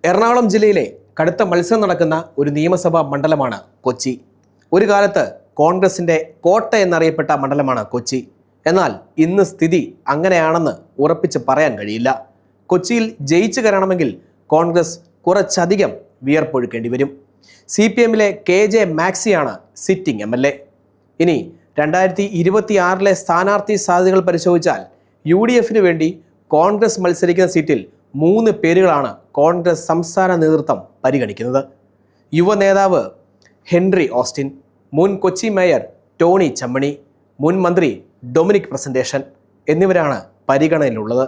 എറണാകുളം ജില്ലയിലെ കടുത്ത മത്സരം നടക്കുന്ന ഒരു നിയമസഭാ മണ്ഡലമാണ് കൊച്ചി. ഒരു കാലത്ത് കോൺഗ്രസിൻ്റെ കോട്ട എന്നറിയപ്പെട്ട മണ്ഡലമാണ് കൊച്ചി. എന്നാൽ ഇന്ന് സ്ഥിതി അങ്ങനെയാണെന്ന് ഉറപ്പിച്ച് പറയാൻ കഴിയില്ല. കൊച്ചിയിൽ ജയിച്ചു കയറണമെങ്കിൽ കോൺഗ്രസ് കുറച്ചധികം വിയർപ്പൊഴുക്കേണ്ടി വരും. CPM-ലെ KJ മാക്സിയാണ് സിറ്റിംഗ് MLA. ഇനി 2026 സ്ഥാനാർത്ഥി സാധ്യതകൾ പരിശോധിച്ചാൽ UDF-ന് വേണ്ടി കോൺഗ്രസ് മത്സരിക്കുന്ന സീറ്റിൽ 3 പേരുകളാണ് കോൺഗ്രസ് സംസ്ഥാന നേതൃത്വം പരിഗണിക്കുന്നത്. യുവ നേതാവ് ഹെൻറി ഓസ്റ്റിൻ, മുൻ കൊച്ചി മേയർ ടോണി ചമ്മണി, മുൻ മന്ത്രി ഡൊമിനിക് പ്രസന്റേഷൻ എന്നിവരാണ് പരിഗണനയിലുള്ളത്.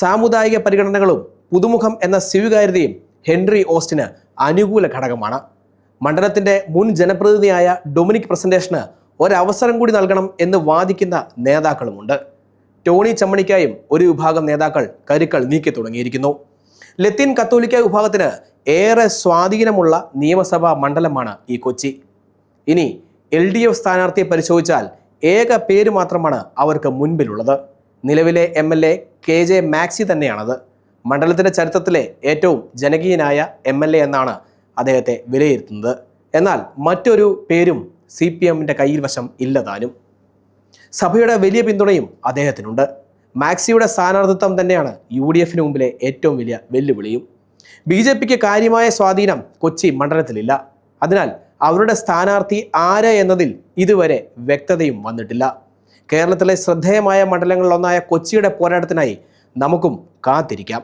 സാമുദായിക പരിഗണനകളും പുതുമുഖം എന്ന സ്വീകാര്യതയും ഹെൻറി ഓസ്റ്റിന് അനുകൂല ഘടകമാണ്. മണ്ഡലത്തിൻ്റെ മുൻ ജനപ്രതിനിധിയായ ഡൊമിനിക് പ്രസന്റേഷന് ഒരവസരം കൂടി നൽകണം എന്ന് വാദിക്കുന്ന നേതാക്കളുമുണ്ട്. ടോണി ചമ്മണിക്കായും ഒരു വിഭാഗം നേതാക്കൾ കരുക്കൾ നീക്കി തുടങ്ങിയിരിക്കുന്നു. ലത്തീൻ കത്തോലിക്ക വിഭാഗത്തിന് ഏറെ സ്വാധീനമുള്ള നിയമസഭാ മണ്ഡലമാണ് ഈ കൊച്ചി. ഇനി LDF സ്ഥാനാർത്ഥിയെ പരിശോധിച്ചാൽ ഏക പേര് മാത്രമാണ് അവർക്ക് മുൻപിലുള്ളത്. നിലവിലെ MLA KJ മാക്സി തന്നെയാണത്. മണ്ഡലത്തിൻ്റെ ചരിത്രത്തിലെ ഏറ്റവും ജനകീയനായ MLA എന്നാണ് അദ്ദേഹത്തെ വിലയിരുത്തുന്നത്. എന്നാൽ മറ്റൊരു പേരും CPM-ൻ്റെ കയ്യിൽ വശം ഇല്ലതാനും. സഭയുടെ വലിയ പിന്തുണയും അദ്ദേഹത്തിനുണ്ട്. മാക്സിയുടെ സ്ഥാനാർത്ഥിത്വം തന്നെയാണ് UDF-ന് മുമ്പിലെ ഏറ്റവും വലിയ വെല്ലുവിളിയും. BJP-ക്ക് കാര്യമായ സ്വാധീനം കൊച്ചി മണ്ഡലത്തിലില്ല. അതിനാൽ അവരുടെ സ്ഥാനാർത്ഥി ആര് എന്നതിൽ ഇതുവരെ വ്യക്തതയും വന്നിട്ടില്ല. കേരളത്തിലെ ശ്രദ്ധേയമായ മണ്ഡലങ്ങളിലൊന്നായ കൊച്ചിയുടെ പോരാട്ടത്തിനായി നമുക്കും കാത്തിരിക്കാം.